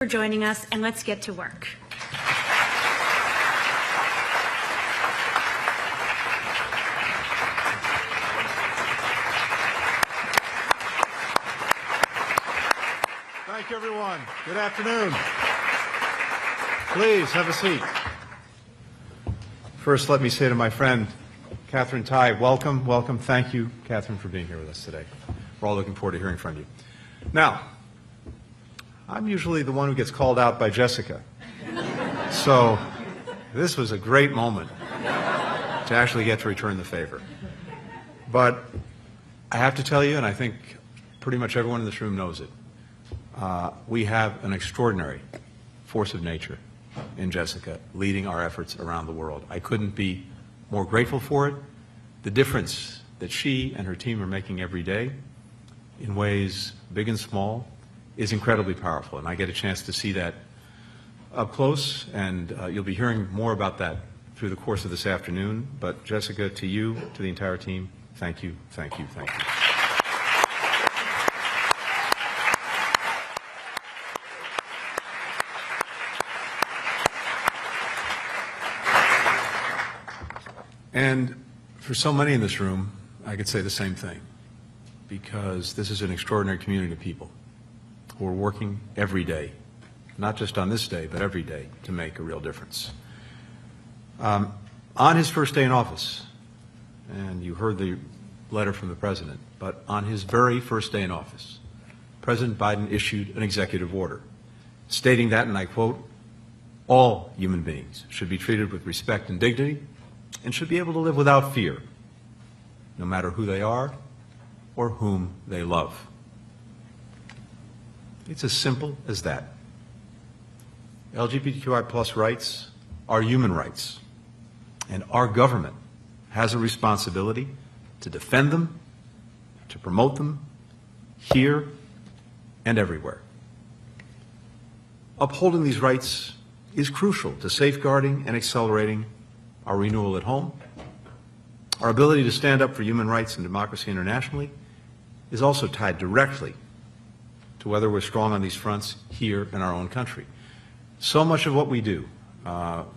for joining us, and let's get to work. Thank you, everyone. Good afternoon. Please have a seat. First, let me say to my friend, Catherine Tai, welcome, welcome. Thank you, Catherine, for being here with us today. We're all looking forward to hearing from you. Now, I'm usually the one who gets called out by Jessica. So this was a great moment to actually get to return the favor. But I have to tell you, and I think pretty much everyone in this room knows it, we have an extraordinary force of nature in Jessica leading our efforts around the world. I couldn't be more grateful for it. The difference that she and her team are making every day in ways big and small is incredibly powerful, and I get a chance to see that up close, and you'll be hearing more about that through the course of this afternoon. But Jessica, to you, to the entire team, thank you, thank you, thank you. And for so many in this room, I could say the same thing, because this is an extraordinary community of people who are working every day, not just on this day, but every day, to make a real difference. On his first day in office, and you heard the letter from the President, but on his very first day in office, President Biden issued an executive order stating that, and I quote, "All human beings should be treated with respect and dignity and should be able to live without fear, no matter who they are or whom they love." It's as simple as that. LGBTQI plus rights are human rights, and our government has a responsibility to defend them, to promote them, here and everywhere. Upholding these rights is crucial to safeguarding and accelerating our renewal at home. Our ability to stand up for human rights and democracy internationally is also tied directly to whether we're strong on these fronts here in our own country. So much of what we do,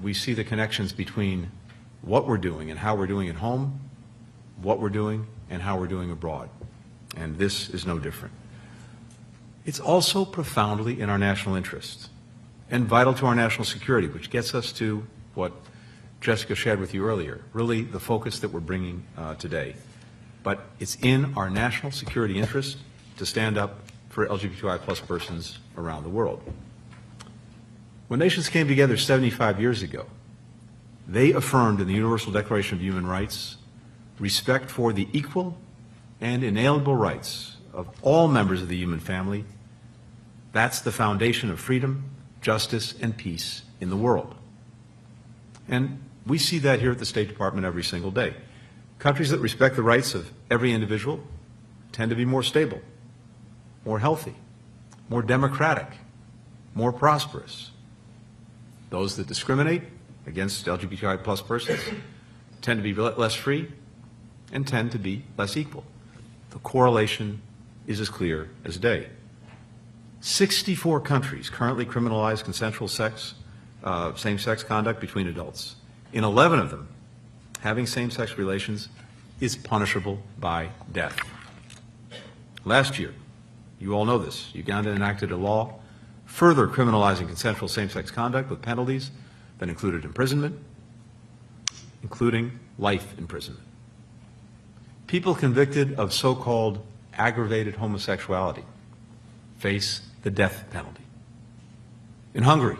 we see the connections between what we're doing and how we're doing at home, what we're doing and how we're doing abroad. And this is no different. It's also profoundly in our national interest and vital to our national security, which gets us to what Jessica shared with you earlier, really the focus that we're bringing today. But it's in our national security interest to stand up for LGBTQI plus persons around the world. When nations came together 75 years ago, they affirmed in the Universal Declaration of Human Rights respect for the equal and inalienable rights of all members of the human family. That's the foundation of freedom, justice, and peace in the world. And we see that here at the State Department every single day. Countries that respect the rights of every individual tend to be more stable, more healthy, more democratic, more prosperous. Those that discriminate against LGBTQI plus persons tend to be less free and tend to be less equal. The correlation is as clear as day. 64 countries currently criminalize consensual same-sex conduct between adults. In 11 of them, having same-sex relations is punishable by death. Last year, you all know this, Uganda enacted a law further criminalizing consensual same-sex conduct with penalties that included imprisonment, including life imprisonment. People convicted of so-called aggravated homosexuality face the death penalty. In Hungary,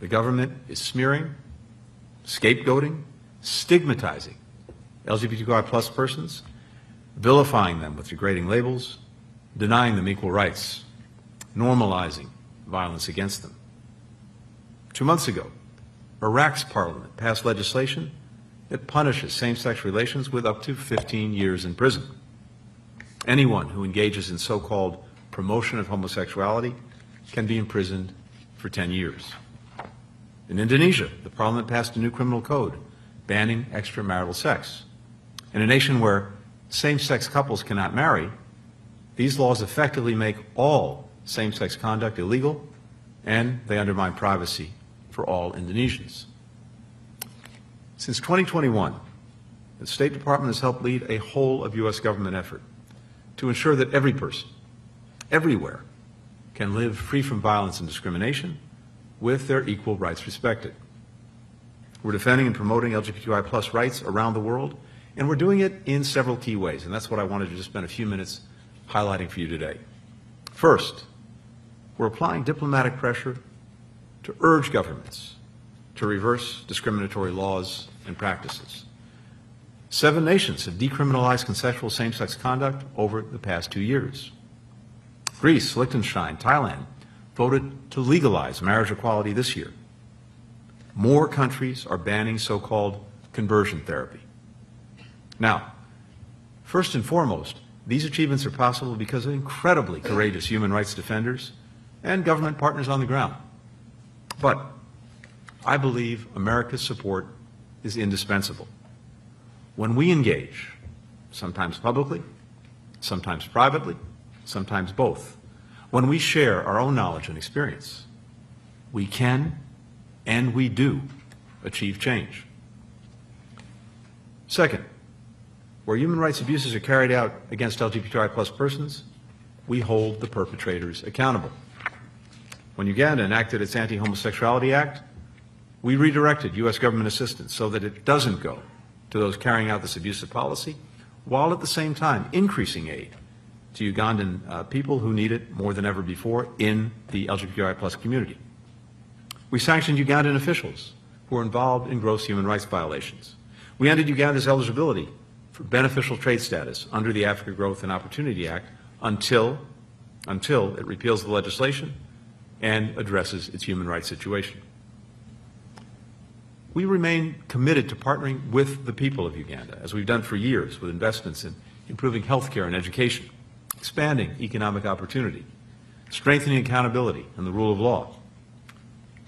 the government is smearing, scapegoating, stigmatizing LGBTQI plus persons, vilifying them with degrading labels, denying them equal rights, normalizing violence against them. 2 months ago, Iraq's parliament passed legislation that punishes same-sex relations with up to 15 years in prison. Anyone who engages in so-called promotion of homosexuality can be imprisoned for 10 years. In Indonesia, the parliament passed a new criminal code banning extramarital sex. In a nation where same-sex couples cannot marry, these laws effectively make all same-sex conduct illegal and they undermine privacy for all Indonesians. Since 2021, the State Department has helped lead a whole of U.S. government effort to ensure that every person, everywhere, can live free from violence and discrimination with their equal rights respected. We're defending and promoting LGBTQI+ rights around the world, and we're doing it in several key ways, and that's what I wanted to just spend a few minutes highlighting for you today. First, we're applying diplomatic pressure to urge governments to reverse discriminatory laws and practices. 7 nations have decriminalized consensual same-sex conduct over the past 2 years. Greece, Liechtenstein, Thailand voted to legalize marriage equality this year. More countries are banning so-called conversion therapy. Now, first and foremost, these achievements are possible because of incredibly courageous human rights defenders and government partners on the ground. But I believe America's support is indispensable. When we engage, sometimes publicly, sometimes privately, sometimes both, when we share our own knowledge and experience, we can and we do achieve change. Second, where human rights abuses are carried out against LGBTQI+ persons, we hold the perpetrators accountable. When Uganda enacted its Anti-Homosexuality Act, we redirected U.S. government assistance so that it doesn't go to those carrying out this abusive policy, while at the same time increasing aid to Ugandan people who need it more than ever before in the LGBTQI+ community. We sanctioned Ugandan officials who were involved in gross human rights violations. We ended Uganda's eligibility for beneficial trade status under the Africa Growth and Opportunity Act until it repeals the legislation and addresses its human rights situation. We remain committed to partnering with the people of Uganda, as we've done for years, with investments in improving health care and education, expanding economic opportunity, strengthening accountability and the rule of law.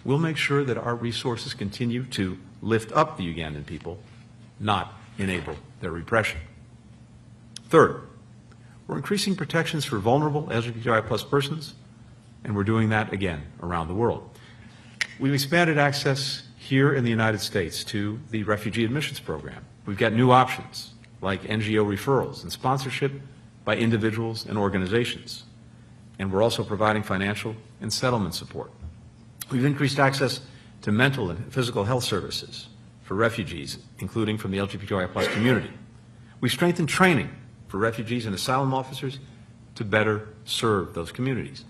We'll make sure that our resources continue to lift up the Ugandan people, not enable their repression. Third, we're increasing protections for vulnerable LGBTQI+ persons, and we're doing that again around the world. We've expanded access here in the United States to the refugee admissions program. We've got new options like NGO referrals and sponsorship by individuals and organizations. And we're also providing financial and settlement support. We've increased access to mental and physical health services for refugees, including from the LGBTQI+ community. We've strengthened training for refugees and asylum officers to better serve those communities,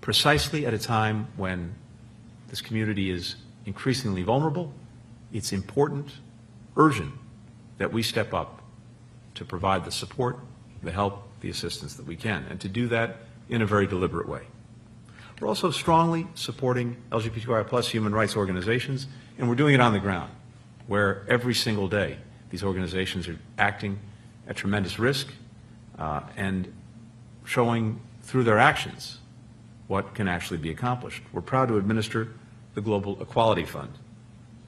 precisely at a time when this community is increasingly vulnerable. It's important, urgent, that we step up to provide the support, the help, the assistance that we can, and to do that in a very deliberate way. We're also strongly supporting LGBTQI+ human rights organizations, and we're doing it on the ground, where every single day these organizations are acting at tremendous risk and showing through their actions what can actually be accomplished. We're proud to administer the Global Equality Fund.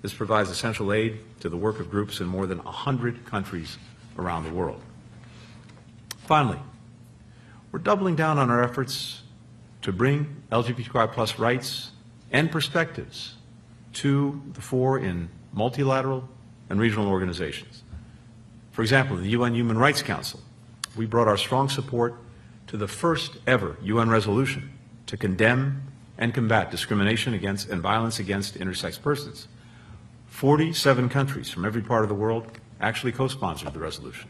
This provides essential aid to the work of groups in more than 100 countries around the world. Finally, we're doubling down on our efforts to bring LGBTQI+ rights and perspectives to the fore in multilateral and regional organizations. For example, in the UN Human Rights Council, we brought our strong support to the first ever UN resolution to condemn and combat discrimination against and violence against intersex persons. 47 countries from every part of the world actually co-sponsored the resolution.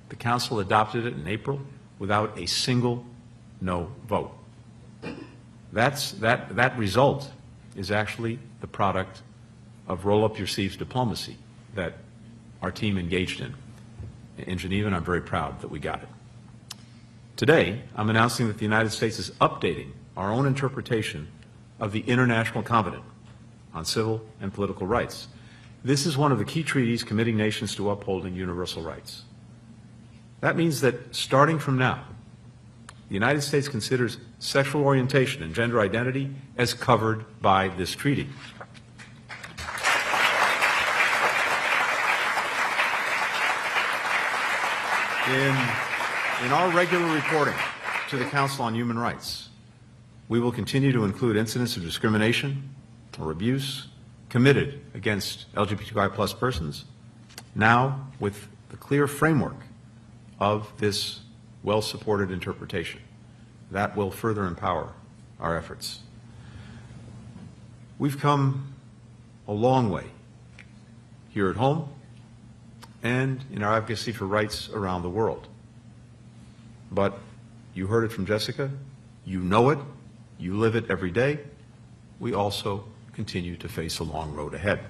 The Council adopted it in April without a single no vote. That result is actually the product of roll-up-your-sleeves diplomacy that our team engaged in Geneva, and I'm very proud that we got it. Today, I'm announcing that the United States is updating our own interpretation of the International Convening on Civil and Political Rights. This is one of the key treaties committing nations to upholding universal rights. That means that starting from now, the United States considers sexual orientation and gender identity as covered by this treaty. In our regular reporting to the Council on Human Rights, We will continue to include incidents of discrimination or abuse committed against LGBTQI+ persons, now with the clear framework of this well-supported interpretation. That will further empower our efforts. We've come a long way here at home and in our advocacy for rights around the world. But you heard it from Jessica, you know it, you live it every day. We also continue to face a long road ahead.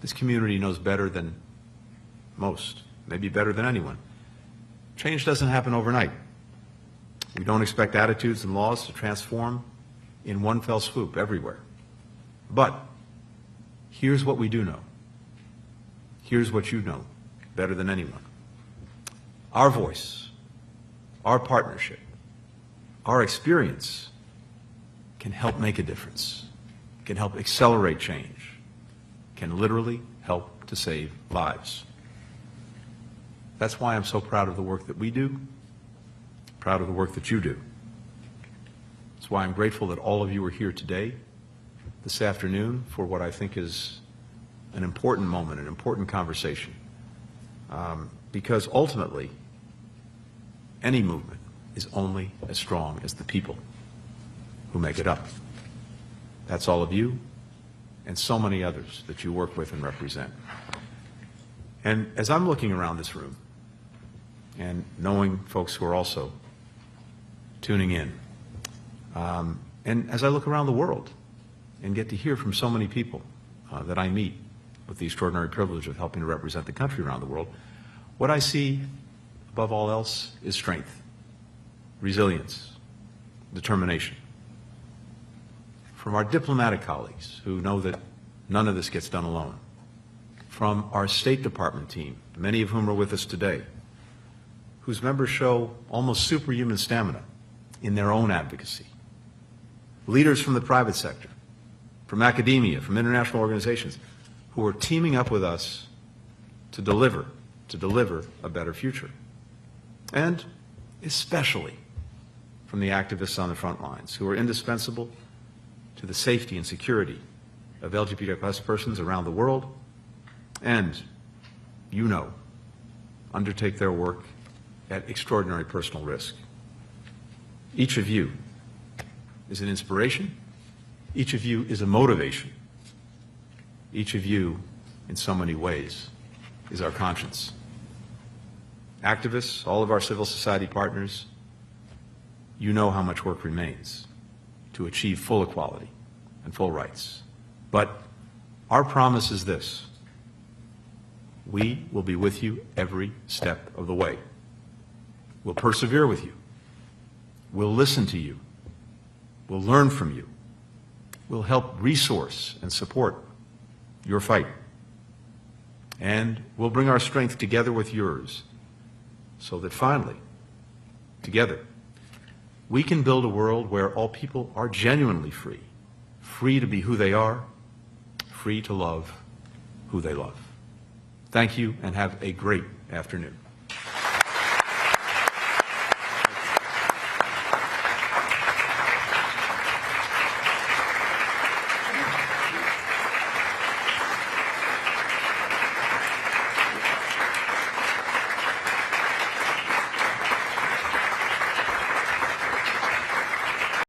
This community knows better than most, maybe better than anyone. Change doesn't happen overnight. We don't expect attitudes and laws to transform in one fell swoop everywhere. But here's what we do know. Here's what you know better than anyone. Our voice, our partnership, our experience can help make a difference, can help accelerate change, can literally help to save lives. That's why I'm so proud of the work that we do, proud of the work that you do. That's why I'm grateful that all of you are here today, this afternoon, for what I think is an important moment, an important conversation. Because ultimately, any movement is only as strong as the people who make it up. That's all of you and so many others that you work with and represent. And as I'm looking around this room and knowing folks who are also tuning in, and as I look around the world and get to hear from so many people that I meet with the extraordinary privilege of helping to represent the country around the world, what I see above all else is strength, resilience, determination. From our diplomatic colleagues who know that none of this gets done alone, from our State Department team, many of whom are with us today, whose members show almost superhuman stamina in their own advocacy, leaders from the private sector, from academia, from international organizations, who are teaming up with us to deliver a better future. And especially from the activists on the front lines, who are indispensable to the safety and security of LGBTQ+ persons around the world, and, you know, undertake their work at extraordinary personal risk. Each of you is an inspiration. Each of you is a motivation. Each of you, in so many ways, is our conscience. Activists, all of our civil society partners, you know how much work remains to achieve full equality and full rights. But our promise is this: we will be with you every step of the way. We'll persevere with you. We'll listen to you. We'll learn from you. We'll help resource and support your fight. And we'll bring our strength together with yours so that finally, together, we can build a world where all people are genuinely free, free to be who they are, free to love who they love. Thank you, and have a great afternoon.